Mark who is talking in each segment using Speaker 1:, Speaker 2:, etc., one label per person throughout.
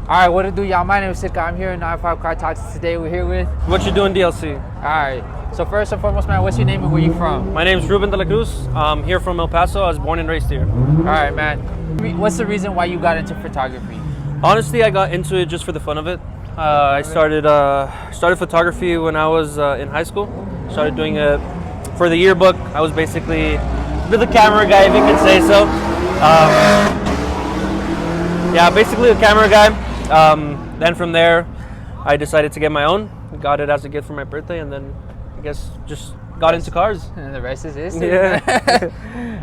Speaker 1: Alright, what it do, y'all? My name is Sika. I'm here in 95 Car Talks. Today we're here with...
Speaker 2: What you doing, DLC?
Speaker 1: Alright, so first and foremost, man, what's your name and where you from?
Speaker 2: My name's Ruben de la Cruz. I'm here from El Paso. I was born and raised here.
Speaker 1: Alright, man. What's the reason why you got into photography?
Speaker 2: Honestly, I got into it just for the fun of it. I started photography when I was in high school. Started doing it for the yearbook. I was basically the camera guy, if you can say so. Yeah, basically a camera guy. Then from there, I decided to get my own. Got it as a gift for my birthday, and then I guess just got into cars.
Speaker 1: And the rest is history.
Speaker 2: Yeah.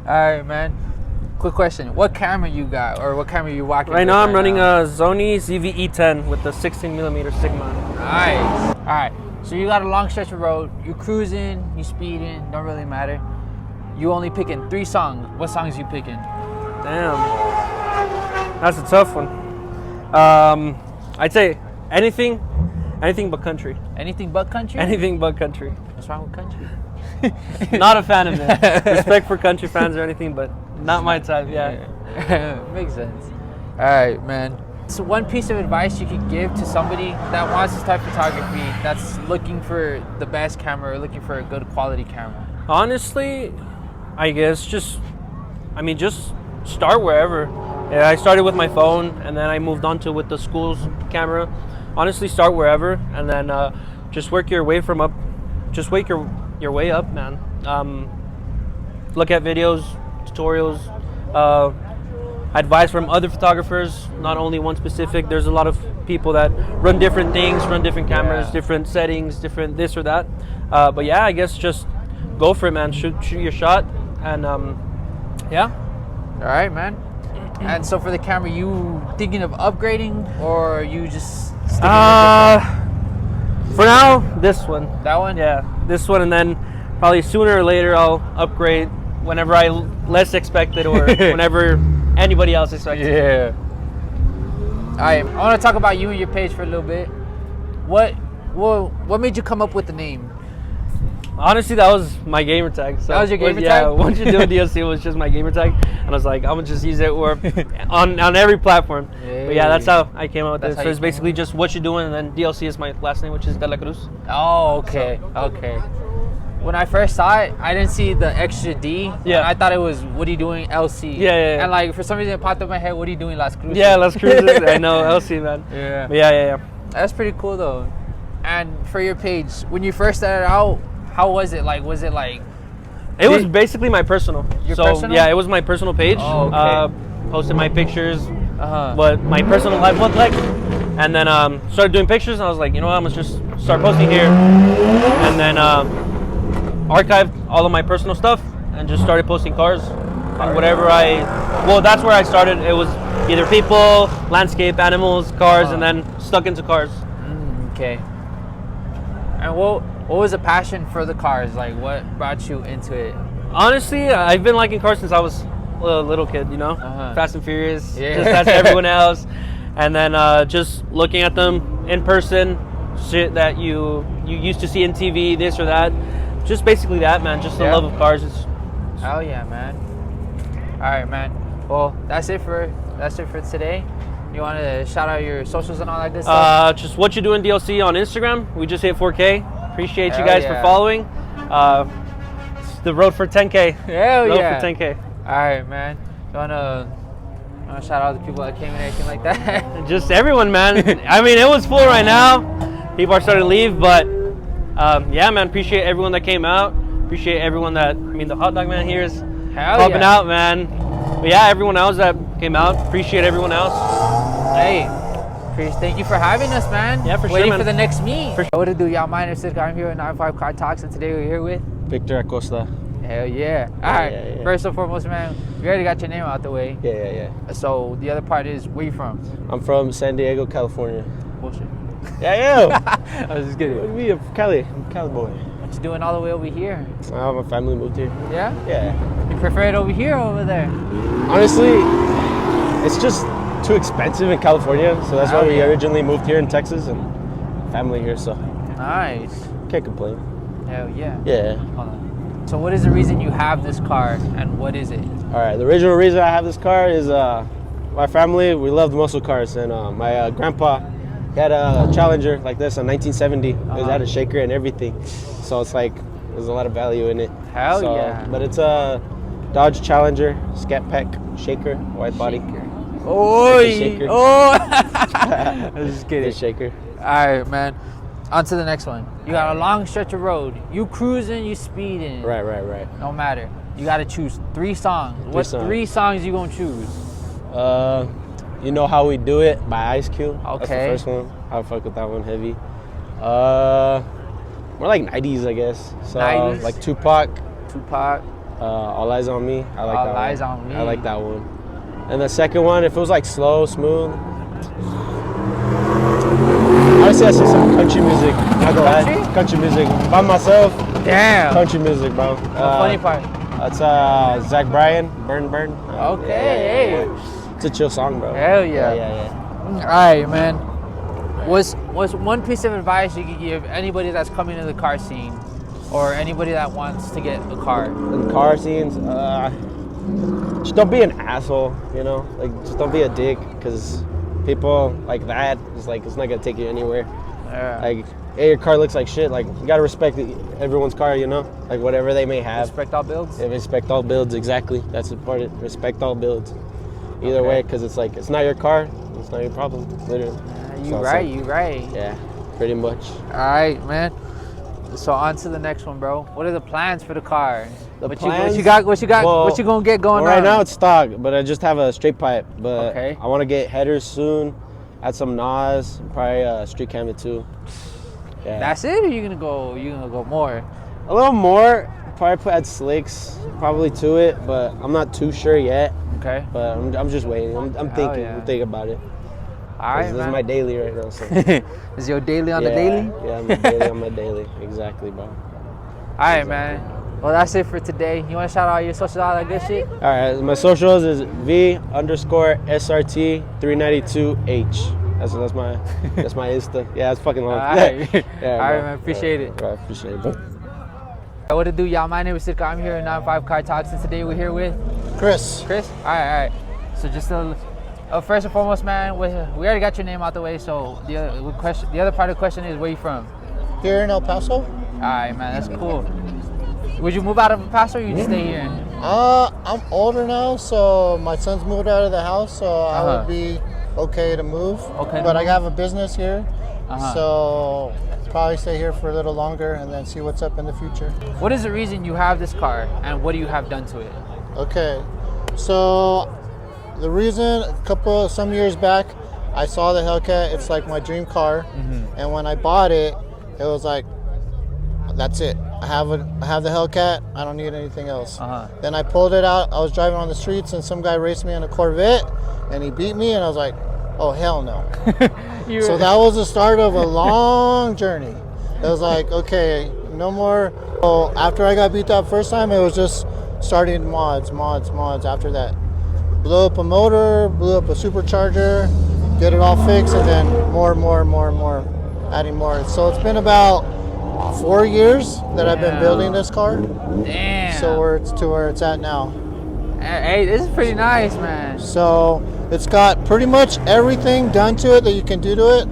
Speaker 1: All right, man. Quick question: what camera you got, or what camera you walking?
Speaker 2: Right now, I'm running a Sony ZV-E10 with the 16mm Sigma.
Speaker 1: Nice. All right. So you got a long stretch of road. You cruising, you speeding. Don't really matter. You only picking 3 songs. What songs you picking?
Speaker 2: Damn. That's a tough one. I'd say anything but country.
Speaker 1: Anything but country?
Speaker 2: Anything but country.
Speaker 1: What's wrong with country?
Speaker 2: Not a fan of it. Respect for country fans or anything, but not my type, yeah.
Speaker 1: Makes sense. All right, man. So one piece of advice you could give to somebody that wants to start photography, that's looking for the best camera or looking for a good quality camera?
Speaker 2: Honestly, I guess just start wherever. Yeah, I started with my phone, and then I moved on to with the school's camera. Honestly, start wherever, and then just work your way from up. Just work your way up, man. Look at videos, tutorials, advice from other photographers. Not only one specific. There's a lot of people that run different things, run different cameras, different settings, different this or that. But yeah, I guess just go for it, man. Shoot your shot, and yeah.
Speaker 1: All right, man. And so for the camera, you thinking of upgrading, or you just sticking with
Speaker 2: for now, this one.
Speaker 1: That one?
Speaker 2: Yeah, this one, and then probably sooner or later I'll upgrade whenever I less expect it, or whenever anybody else expects it.
Speaker 1: Yeah. All right, I want to talk about you and your page for a little bit. What made you come up with the name?
Speaker 2: Honestly, that was my gamer tag. So
Speaker 1: that was your gamer tag?
Speaker 2: Yeah, once you do DLC, it was just my gamer tag. And I was like, I'm going to just use it on every platform.
Speaker 1: Hey.
Speaker 2: But yeah, that's how I came up with it. So it's
Speaker 1: came
Speaker 2: basically just what you're doing, and then DLC is my last name, which is De La Cruz.
Speaker 1: Oh, okay. So. Okay. When I first saw it, I didn't see the extra D.
Speaker 2: Yeah.
Speaker 1: I thought it was, what are you doing, LC?
Speaker 2: Yeah.
Speaker 1: And like, for some reason it popped up in my head, what are you doing, Las Cruces?
Speaker 2: Yeah, Las Cruces. I know, LC, man.
Speaker 1: Yeah.
Speaker 2: But yeah.
Speaker 1: That's pretty cool, though. And for your page, when you first started out, how was it? Like, was it like...
Speaker 2: It was basically my personal.
Speaker 1: Your personal?
Speaker 2: Yeah, it was my personal page.
Speaker 1: Oh, okay.
Speaker 2: Posted my pictures, what my personal life looked like. And then started doing pictures, and I was like, you know what, I'm going to just start posting here. And then archived all of my personal stuff and just started posting cars. And whatever that's where I started. It was either people, landscape, animals, cars, and then stuck into cars.
Speaker 1: Okay. And what was the passion for the cars? Like, what brought you into it?
Speaker 2: Honestly, I've been liking cars since I was a little kid, you know? Fast and Furious, just as everyone else. And then just looking at them in person, shit that you used to see in TV, this or that. Just basically that, man. Just the love of cars.
Speaker 1: Hell yeah, man. All right, man. Well, that's it for today. You want to shout out your socials and all that good stuff?
Speaker 2: Just what you doing, DLC on Instagram. We just hit 4K. Appreciate you guys for following. It's the road for 10K.
Speaker 1: Hell
Speaker 2: road
Speaker 1: yeah.
Speaker 2: for 10K.
Speaker 1: All right, man. You wanna shout out the people that came and everything like that?
Speaker 2: Just everyone, man. I mean, it was full right now. People are starting to leave, but yeah, man. Appreciate everyone that came out. Appreciate everyone that. I mean, the hot dog man here is helping out, man. But yeah, everyone else that came out. Appreciate everyone else.
Speaker 1: Hey, thank you for having us, man.
Speaker 2: Yeah, for sure,
Speaker 1: Waiting
Speaker 2: man.
Speaker 1: for the next meet.
Speaker 2: For sure.
Speaker 1: What to do, y'all? My name is Sid. I'm here at 95 Car Talks, and today we're here with
Speaker 3: Victor Acosta.
Speaker 1: Hell yeah. All right. First and foremost, man, we already got your name out the way.
Speaker 3: Yeah.
Speaker 1: So the other part is, where you from?
Speaker 3: I'm from San Diego, California.
Speaker 1: Bullshit.
Speaker 3: Yeah.
Speaker 1: I was just kidding.
Speaker 3: What do you mean? I'm Cali. I'm a Cali boy.
Speaker 1: What you doing all the way over here?
Speaker 3: My family moved here.
Speaker 1: Yeah?
Speaker 3: Yeah.
Speaker 1: You prefer it over here or over there?
Speaker 3: Honestly, it's just too expensive in California, so that's why we originally moved here in Texas, and family here, so
Speaker 1: nice.
Speaker 3: Can't complain.
Speaker 1: Hell yeah.
Speaker 3: Yeah.
Speaker 1: Hold on. So what is the reason you have this car, and what is it?
Speaker 3: All right, the original reason I have this car is my family, we loved muscle cars, and my grandpa had a Challenger like this in 1970. It had a shaker and everything, so it's like there's a lot of value in it.
Speaker 1: Hell yeah!
Speaker 3: But it's a Dodge Challenger, scat pack shaker, wide body.
Speaker 1: Oh,
Speaker 3: shaker.
Speaker 1: oh! I'm just kidding.
Speaker 3: The shaker.
Speaker 1: All right, man. On to the next one. You got a long stretch of road. You cruising, you speeding.
Speaker 3: Right.
Speaker 1: No matter. You got to choose 3 songs. What 3 songs you gonna choose?
Speaker 3: You Know How We Do It by Ice Cube.
Speaker 1: Okay.
Speaker 3: That's the first one. I fuck with that one heavy. More like 90s, I guess. So
Speaker 1: 90s?
Speaker 3: like Tupac.
Speaker 1: All
Speaker 3: Eyes on Me. I like that one.
Speaker 1: All Eyes on Me.
Speaker 3: I like that one. And the second one, if it was like slow, smooth, honestly, I say some country music. Not gonna lie. Country music. By myself.
Speaker 1: Damn.
Speaker 3: Country music, bro.
Speaker 1: The funny part.
Speaker 3: That's Zach Bryan, Burn.
Speaker 1: Okay.
Speaker 3: Yeah. It's a chill song, bro.
Speaker 1: Hell yeah.
Speaker 3: Yeah.
Speaker 1: All right, man. What's one piece of advice you could give anybody that's coming to the car scene, or anybody that wants to get a car?
Speaker 3: In car scenes, just don't be an asshole, you know? Like, just don't be a dick, because people like that, it's like, it's not gonna take you anywhere.
Speaker 1: Yeah.
Speaker 3: Like, hey, your car looks like shit, like, you gotta respect everyone's car, you know? Like, whatever they may have.
Speaker 1: Respect all builds?
Speaker 3: Yeah, respect all builds, exactly. That's important. Respect all builds. Either way, because it's like, it's not your car, it's not your problem, literally.
Speaker 1: You right.
Speaker 3: Yeah, pretty much.
Speaker 1: All right, man. So on to the next one, bro. What are the plans for the car? What you got?
Speaker 3: Well,
Speaker 1: what you gonna get going on?
Speaker 3: Right now it's stock, but I just have a straight pipe. But
Speaker 1: okay.
Speaker 3: I want to get headers soon. Add some NOS, probably a street camera too. Yeah.
Speaker 1: That's it, or you gonna go more?
Speaker 3: A little more. Probably add slicks, probably to it, but I'm not too sure yet.
Speaker 1: Okay.
Speaker 3: But I'm just waiting. I'm thinking.
Speaker 1: Yeah.
Speaker 3: I'm thinking about it.
Speaker 1: All right,
Speaker 3: This
Speaker 1: man.
Speaker 3: is my daily right now. So.
Speaker 1: Is your daily on the daily?
Speaker 3: Yeah, my daily on my daily. Exactly, bro.
Speaker 1: All right, man. Well, that's it for today. You want to shout out your socials, all that good shit?
Speaker 3: All right, my socials is V_SRT392H. That's my Insta. Yeah, it's fucking long.
Speaker 1: All right,
Speaker 3: Yeah,
Speaker 1: all right, man. Appreciate it.
Speaker 3: I appreciate it, bro.
Speaker 1: What to do, y'all? My name is Sidka. I'm here at 95 Car Talks, and today we're here with
Speaker 4: Chris.
Speaker 1: All right. So just first and foremost, man, we already got your name out the way. So the other part of the question is, where you from?
Speaker 4: Here in El Paso.
Speaker 1: All right, man. That's cool. Would you move out of El Paso, or you just stay here?
Speaker 4: I'm older now, so my son's moved out of the house, so I would be okay to move.
Speaker 1: Okay.
Speaker 4: But I have a business here, so probably stay here for a little longer and then see what's up in the future.
Speaker 1: What is the reason you have this car, and what do you have done to it?
Speaker 4: Okay, so the reason some years back, I saw the Hellcat. It's like my dream car, and when I bought it, it was like, that's it. I have the Hellcat. I don't need anything else. Then I pulled it out. I was driving on the streets, and some guy raced me in a Corvette, and he beat me, and I was like, oh hell no. So that was the start of a long journey. It was like, okay, no more. So after I got beat that first time, it was just starting mods after that. Blew up a motor, blew up a supercharger, get it all fixed, and then more, adding more. So it's been about 4 years that I've been building this car.
Speaker 1: Damn.
Speaker 4: So it's to where it's at now.
Speaker 1: Hey, this is pretty nice, man.
Speaker 4: So it's got pretty much everything done to it that you can do to it,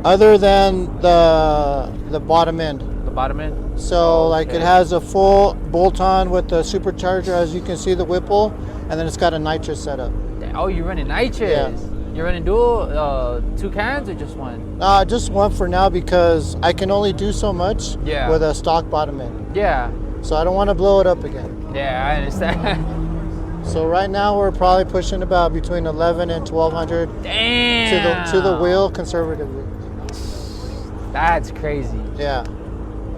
Speaker 4: other than the bottom end.
Speaker 1: The bottom end?
Speaker 4: So like it has a full bolt-on with the supercharger, as you can see, the Whipple, and then it's got a nitrous setup.
Speaker 1: Oh, you're running nitrous?
Speaker 4: Yeah.
Speaker 1: You're running dual, 2 cans or just one?
Speaker 4: Just one for now, because I can only do so much with a stock bottom end.
Speaker 1: Yeah.
Speaker 4: So I don't want to blow it up again.
Speaker 1: Yeah, I understand.
Speaker 4: So right now we're probably pushing about between 11 and 1200
Speaker 1: Damn.
Speaker 4: to the wheel conservatively.
Speaker 1: That's crazy.
Speaker 4: Yeah.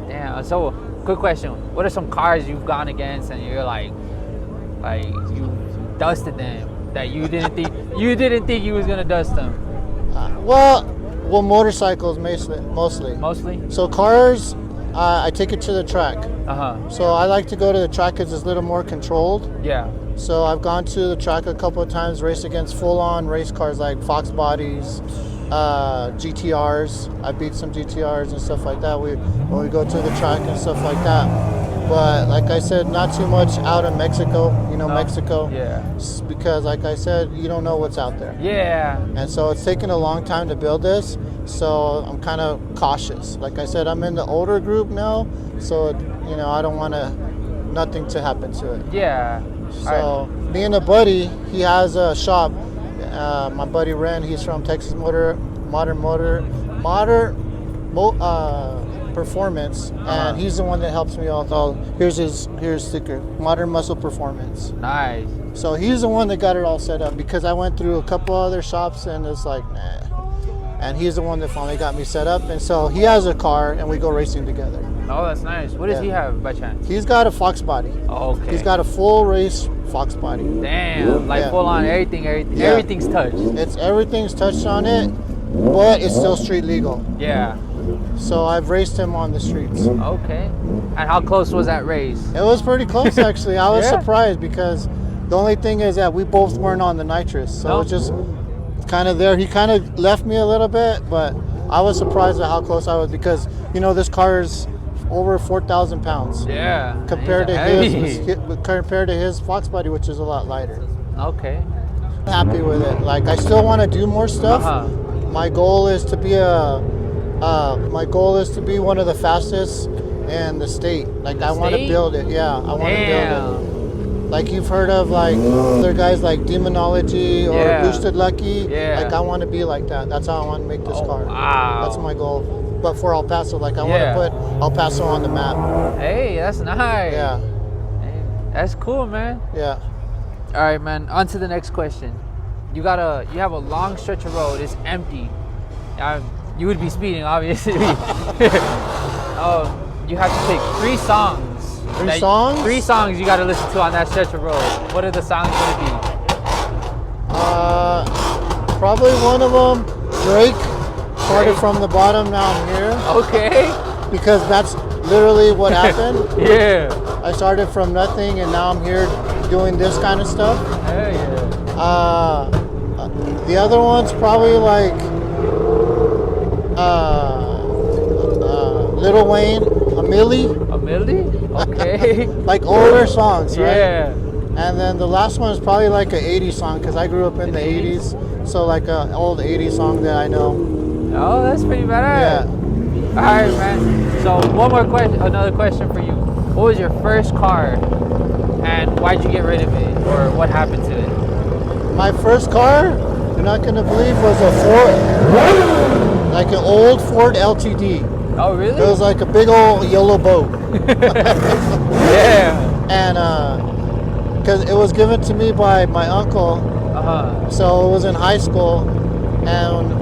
Speaker 1: Damn. So, quick question: what are some cars you've gone against and you're like you dusted them that you didn't think you was gonna dust them?
Speaker 4: Well, motorcycles mostly.
Speaker 1: Mostly.
Speaker 4: So cars, I take it to the track. So I like to go to the track because it's a little more controlled.
Speaker 1: Yeah.
Speaker 4: So I've gone to the track a couple of times, raced against full-on race cars like Fox bodies, GTRs. I beat some GTRs and stuff like that. When we go to the track and stuff like that. But like I said, not too much out of Mexico. You know,
Speaker 1: No.
Speaker 4: Mexico.
Speaker 1: Yeah.
Speaker 4: Because like I said, you don't know what's out there.
Speaker 1: Yeah.
Speaker 4: And so it's taken a long time to build this. So I'm kind of cautious. Like I said, I'm in the older group now. So, you know, I don't want nothing to happen to it.
Speaker 1: Yeah.
Speaker 4: So me and a buddy, he has a shop. My buddy Ren, he's from Texas Performance, and he's the one that helps me out with all. Here's sticker, Modern Muscle Performance.
Speaker 1: Nice.
Speaker 4: So he's the one that got it all set up because I went through a couple other shops and it's like, nah. And he's the one that finally got me set up. And so he has a car and we go racing together.
Speaker 1: Oh, that's nice. What does he have by chance?
Speaker 4: He's got a Fox body.
Speaker 1: Oh, okay.
Speaker 4: He's got a full race Fox body.
Speaker 1: Damn, like full on everything.
Speaker 4: Yeah.
Speaker 1: Everything's touched.
Speaker 4: Everything's touched on it, but it's still street legal.
Speaker 1: Yeah.
Speaker 4: So I've raced him on the streets.
Speaker 1: Okay. And how close was that race?
Speaker 4: It was pretty close actually. I was
Speaker 1: Yeah.
Speaker 4: surprised because the only thing is that we both weren't on the nitrous. So it's just kind of there. He kind of left me a little bit, but I was surprised at how close I was because, you know, this car is over 4,000 pounds.
Speaker 1: Yeah.
Speaker 4: Compared to
Speaker 1: heavy.
Speaker 4: compared to his Fox body, which is a lot lighter.
Speaker 1: Okay.
Speaker 4: I'm happy with it. Like I still want to do more stuff. My goal is to be one of the fastest in the state. Like I want to build it. Yeah, I want to build it. Like you've heard of like other guys like Demonology or Boosted Lucky.
Speaker 1: Yeah.
Speaker 4: Like I want to be like that. That's how I want to make this car.
Speaker 1: Wow.
Speaker 4: That's my goal. But for El Paso, like I want to put El Paso on the map.
Speaker 1: Hey, that's nice.
Speaker 4: Yeah.
Speaker 1: Hey, that's cool, man.
Speaker 4: Yeah.
Speaker 1: All right, man. On to the next question. You have a long stretch of road. It's empty. You would be speeding, obviously. You have to pick 3 songs. Three songs you got to listen to on that stretch of road. What are the songs going to be?
Speaker 4: Probably one of them, Drake. Started from the bottom, now I'm here.
Speaker 1: Okay.
Speaker 4: Because that's literally what happened.
Speaker 1: Yeah.
Speaker 4: I started from nothing and now I'm here doing this kind of stuff.
Speaker 1: Hey, yeah.
Speaker 4: The other one's probably like Lil Wayne, A Milli.
Speaker 1: A Milli? Okay.
Speaker 4: Like older songs, right?
Speaker 1: Yeah.
Speaker 4: And then the last one is probably like an 80s song because I grew up in the 80s. So like an old 80s song that I know.
Speaker 1: Oh, that's pretty badass.
Speaker 4: Yeah.
Speaker 1: All right, man. So another question for you. What was your first car and why'd you get rid of it or what happened to it?
Speaker 4: My first car, you're not gonna believe, was a Ford, like an old Ford LTD.
Speaker 1: Oh, really?
Speaker 4: It was like a big old yellow boat.
Speaker 1: Yeah.
Speaker 4: And because it was given to me by my uncle, so it was in high school, and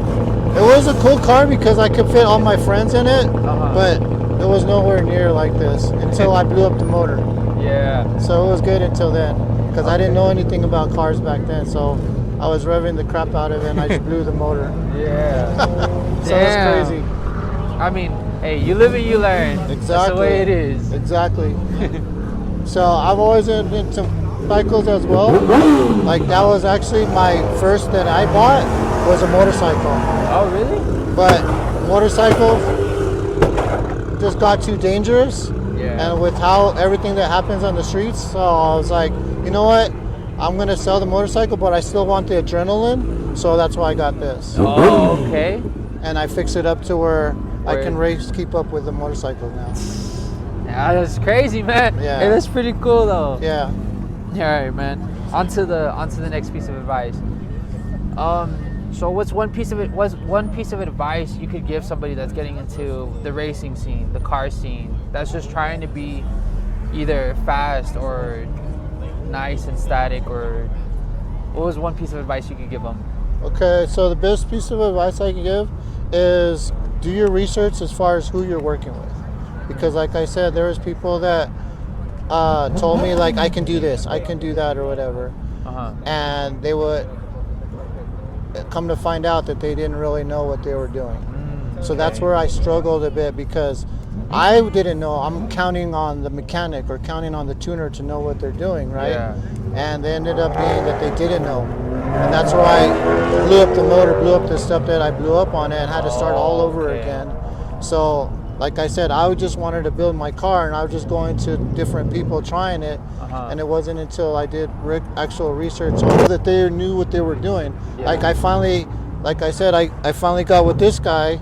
Speaker 4: it was a cool car because I could fit all my friends in it, but it was nowhere near like this until I blew up the motor.
Speaker 1: Yeah.
Speaker 4: So it was good until then because I didn't know anything about cars back then, so I was revving the crap out of it and I just blew the motor.
Speaker 1: Yeah.
Speaker 4: So it's crazy.
Speaker 1: I mean, hey, you live and you learn.
Speaker 4: Exactly.
Speaker 1: That's the way it is.
Speaker 4: Exactly. So I've always been into cycles as well. Like that was actually my first that I bought was a motorcycle.
Speaker 1: Oh, really?
Speaker 4: But motorcycles just got too dangerous.
Speaker 1: Yeah.
Speaker 4: And with how everything that happens on the streets, so I was like, you know what? I'm gonna sell the motorcycle, but I still want the adrenaline. So that's why I got this.
Speaker 1: Oh, okay.
Speaker 4: And I fixed it up to where I can keep up with the motorcycle now.
Speaker 1: Yeah, that's crazy, man.
Speaker 4: Yeah.
Speaker 1: Hey, that's pretty cool, though.
Speaker 4: Yeah.
Speaker 1: All right, man. On to the next piece of advice. So what's one piece of advice you could give somebody that's getting into the racing scene, the car scene, that's just trying to be either fast or nice and static, or what was one piece of advice you could give them?
Speaker 4: Okay, so the best piece of advice I can give is do your research as far as who you're working with. Because like I said, there was people that told me like I can do this, I can do that or whatever. And they would come to find out that they didn't really know what they were doing. So that's where I struggled a bit because I didn't know. I'm counting on the mechanic or counting on the tuner to know what they're doing, right?
Speaker 1: Yeah.
Speaker 4: And they ended up being that they didn't know. And that's why I blew up the motor, blew up the stuff that I blew up on it and had to start all over again. So like I said, I just wanted to build my car, and I was just going to different people trying it, and it wasn't until I did actual research on that they knew what they were doing.
Speaker 1: Yeah.
Speaker 4: Like I finally got with this guy,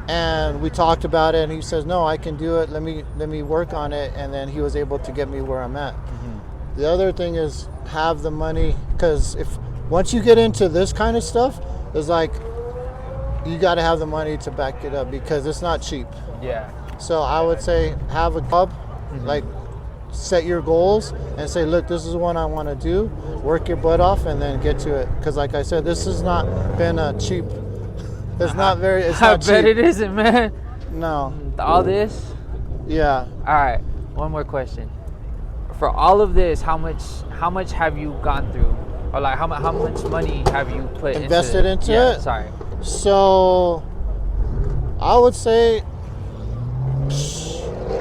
Speaker 4: and we talked about it, and he says, no, I can do it. Let me work on it, and then he was able to get me where I'm at. The other thing is have the money, because once you get into this kind of stuff, it's like you got to have the money to back it up, because it's not cheap.
Speaker 1: Yeah.
Speaker 4: So I would say have a job, like set your goals and say, look, this is what I want to do. Work your butt off and then get to it. Because like I said, this has not been a cheap. It's not very. It's
Speaker 1: I
Speaker 4: not
Speaker 1: bet
Speaker 4: cheap.
Speaker 1: it isn't, man.
Speaker 4: No.
Speaker 1: All this.
Speaker 4: Yeah.
Speaker 1: All right. One more question. For all of this, how much have you gone through, or like how much money have you put
Speaker 4: Invested into
Speaker 1: yeah,
Speaker 4: it?
Speaker 1: Sorry.
Speaker 4: So I would say,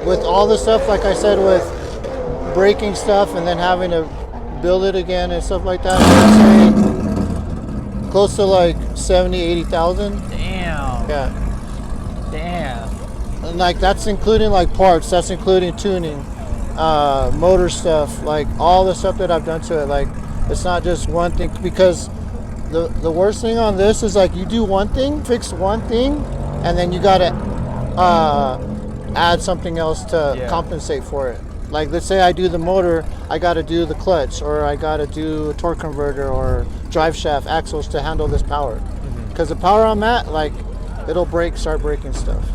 Speaker 4: with all the stuff, like I said, with breaking stuff and then having to build it again and stuff like that, I would say close to like 70, 80,000.
Speaker 1: Damn.
Speaker 4: Yeah.
Speaker 1: Damn.
Speaker 4: And like that's including like parts, that's including tuning, motor stuff, like all the stuff that I've done to it. Like it's not just one thing, because the worst thing on this is like you do one thing, fix one thing, and then you gotta add something else to compensate for it. Like let's say I do the motor, I gotta do the clutch, or I gotta do a torque converter or drive shaft axles to handle this power. Because the power I'm at, like it'll start breaking stuff.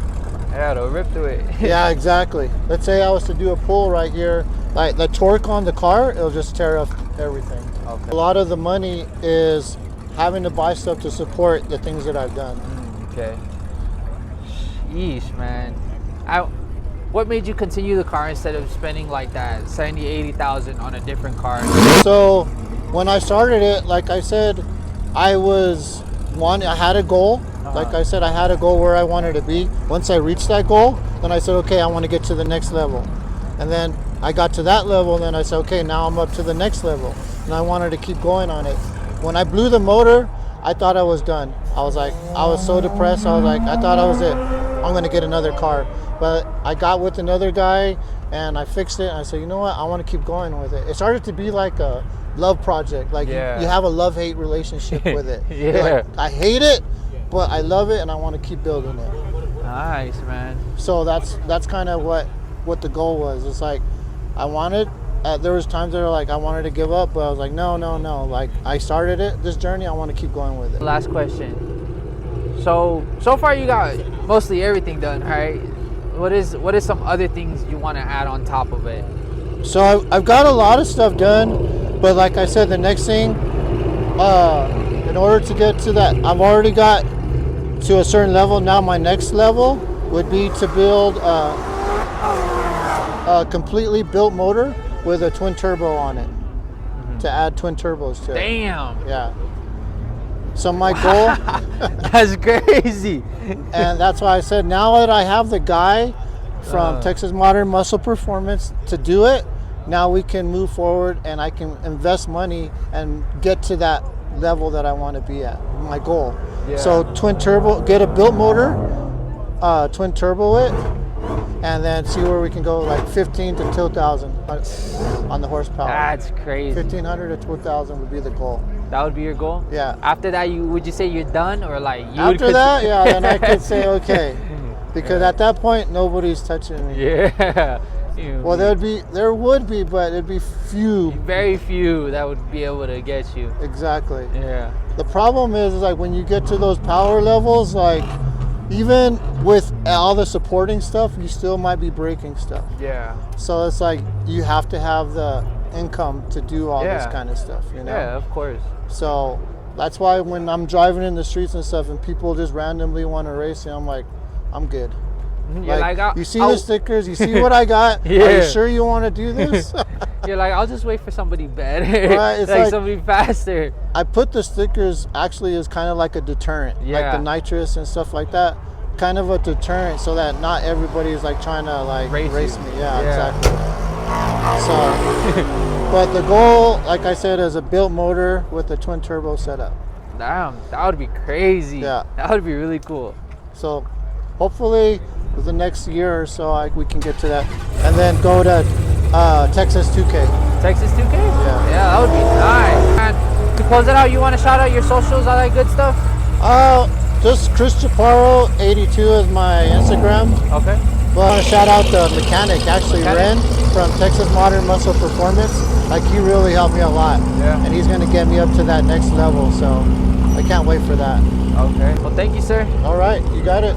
Speaker 1: Yeah, it'll rip through it.
Speaker 4: Yeah, exactly. Let's say I was to do a pull right here, like the torque on the car, it'll just tear up everything.
Speaker 1: Okay.
Speaker 4: A lot of the money is having to buy stuff to support the things that I've done.
Speaker 1: Okay. Yeesh, man. What made you continue the car instead of spending like that 70, 80,000 on a different car?
Speaker 4: So when I started it, like I said, I had a goal. Like I said, I had a goal where I wanted to be. Once I reached that goal, then I said, okay, I want to get to the next level. And then I got to that level, and then I said, okay, now I'm up to the next level. And I wanted to keep going on it. When I blew the motor, I thought I was done. I was so depressed. I thought I was it. I'm going to get another car. But I got with another guy, and I fixed it. And I said, you know what? I want to keep going with it. It started to be like a love project. Like you have a love-hate relationship with it.
Speaker 1: Yeah.
Speaker 4: You're like, I hate it, but I love it, and I want to keep building it.
Speaker 1: Nice, man.
Speaker 4: So that's kind of what the goal was. It's like I wanted. There was times that were like I wanted to give up, but I was like, no. Like I started this journey. I want to keep going with it.
Speaker 1: Last question. So far you got mostly everything done, right? What is some other things you want to add on top of it?
Speaker 4: So I've got a lot of stuff done, but like I said, the next thing, in order to get to that, I've already got to a certain level. Now my next level would be to build a completely built motor with a twin turbo on it, to add twin turbos to it.
Speaker 1: Damn.
Speaker 4: Yeah. So my goal,
Speaker 1: That's crazy.
Speaker 4: and that's why I said now that I have the guy from Texas Modern Muscle Performance to do it, now we can move forward and I can invest money and get to that level that I want to be at, my goal.
Speaker 1: Yeah.
Speaker 4: So twin turbo, get a built motor, twin turbo it, and then see where we can go, like 15 to 2,000 on the horsepower.
Speaker 1: That's crazy.
Speaker 4: 1,500 to 2,000 would be the goal.
Speaker 1: That would be your goal?
Speaker 4: Yeah.
Speaker 1: After that, would you say you're done, or like you
Speaker 4: After that, yeah, then I could say okay, because at that point nobody's touching me.
Speaker 1: Yeah.
Speaker 4: Well, there would be, but it'd be few.
Speaker 1: Very few that would be able to get you.
Speaker 4: Exactly.
Speaker 1: Yeah.
Speaker 4: The problem is like when you get to those power levels, like even with all the supporting stuff, you still might be breaking stuff.
Speaker 1: Yeah.
Speaker 4: So it's like you have to have the income to do all this kind of stuff, you know?
Speaker 1: Yeah, of course.
Speaker 4: So that's why when I'm driving in the streets and stuff and people just randomly want to race me, I'm like, I'm good.
Speaker 1: You're like,
Speaker 4: you see the stickers, you see what I got?
Speaker 1: Yeah.
Speaker 4: Are you sure you want to do this?
Speaker 1: You're like, I'll just wait for somebody better.
Speaker 4: Right, it's
Speaker 1: like
Speaker 4: like
Speaker 1: somebody faster.
Speaker 4: I put the stickers actually as kind of like a deterrent, like the nitrous and stuff like that. Kind of a deterrent so that not everybody is like trying to like race me. Yeah, exactly. So, but the goal, like I said, is a built motor with a twin turbo setup.
Speaker 1: Damn, that would be crazy.
Speaker 4: Yeah.
Speaker 1: That would be really cool.
Speaker 4: So hopefully the next year or so, we can get to that, and then go to Texas 2K.
Speaker 1: Texas 2K?
Speaker 4: Yeah.
Speaker 1: Yeah, that would be nice. And to close it out, you want to shout out your socials, all that good stuff?
Speaker 4: Just Chris Chaparro 82 is my Instagram.
Speaker 1: Okay.
Speaker 4: Well, I want to shout out the mechanic, actually,
Speaker 1: Mechanic?
Speaker 4: Ren from Texas Modern Muscle Performance. Like, he really helped me a lot.
Speaker 1: Yeah.
Speaker 4: And he's going to get me up to that next level, so I can't wait for that.
Speaker 1: Okay. Well, thank you, sir.
Speaker 4: All right, you got it.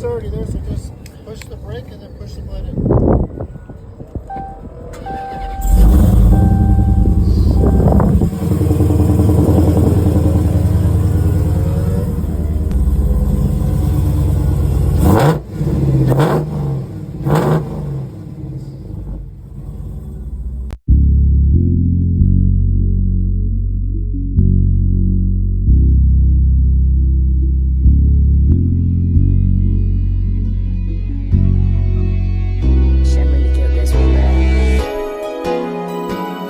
Speaker 4: Already there, so just push the brake and then push the button.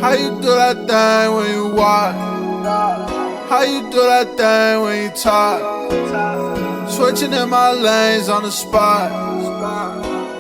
Speaker 5: How you do that thing when you walk? How you do that thing when you talk? Switching in my lanes on the spot.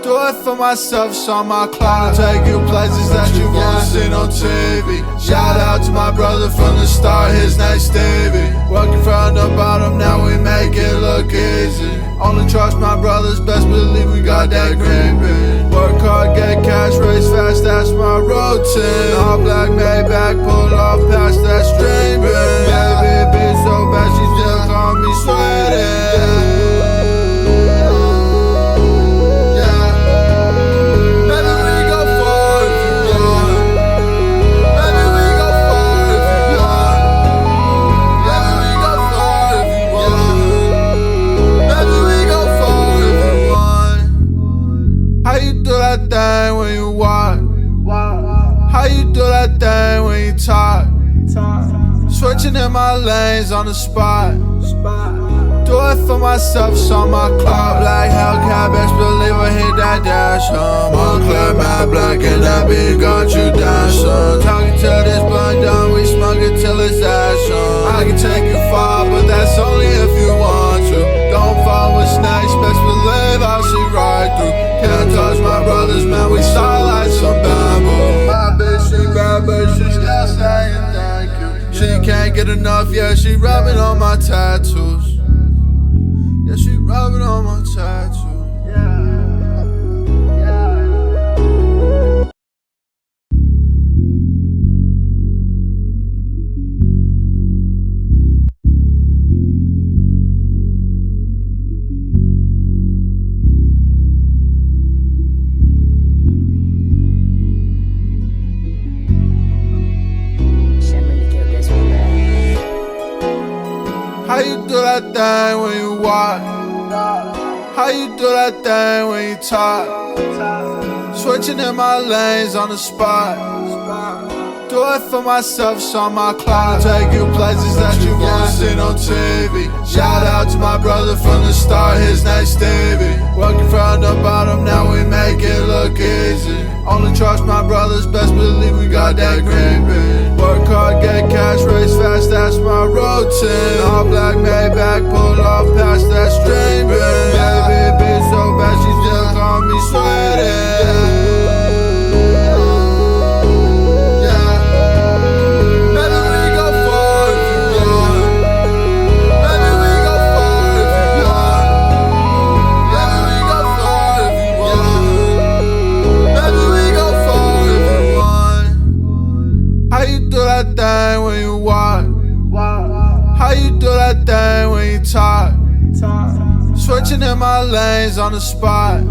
Speaker 5: Do it for myself, so my clock. Take you places that you won't see on TV. Shout out to my brother from the start, his name's Stevie. Working from the bottom, now we make it look easy. Only trust my brothers, best believe we got that green bean. Work hard, get cash, race fast, that's my routine. All black Maybach, pull off past that streaming. Baby, bitch so bad, she still call me sweaty. Thing when you walk, how you do that thing when you talk? Switching in my lanes on the spot. Do it for myself, so my clock. Black Hellcat, best believe I hit that dash home. Montclair, matte black, and that beat got you dancing. Talking till this blunt done, we smoke it till it's action. I can take you far, but that's only if you want to. Don't fall with snakes, best believe I see right through. Can't touch my brothers, man, we saw like some bamboo. My bitch, she bad, but she still saying thank you. She can't get enough, yeah, she rubbing on my tattoos. Yeah, she rubbing on my tattoos. How you do that thing when you walk? How you do that thing when you talk? Switching in my lanes on the spot. Do it for myself, so my clock. Take you places that you won't see on TV. Shout out to my brother from the start, his name's Stevie. Working from the bottom, now we make it look easy. Only trust my brothers, best believe we got that green bean. Work hard, get cash, race fast, that's my routine. All black Maybach, pull off past that streaming. Baby, bitch so bad, she still call me sweaty. Thing when you walk, how you do that thing when you Switching in my lanes on the spot.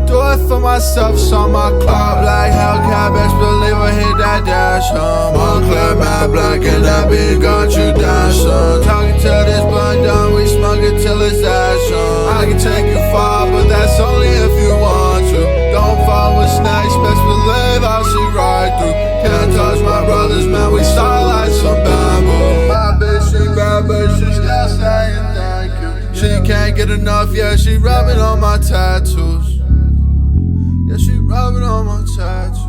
Speaker 5: Do it for myself, so my clock like Hellcat, best believer hit that dash home. Montclair, matte black, and that beat got you dancing. Talking till this blunt done, we smoke it till it's action. I can take you far, but that's only if you want to. Don't fall with snakes, best believe I'll see right through. Can't touch my brothers, man, we start like some bamboo. My bitch, she bad, but she still saying thank you. She can't get enough, yeah, she rubbing on my tattoos. Yeah, she rubbing on my tattoo.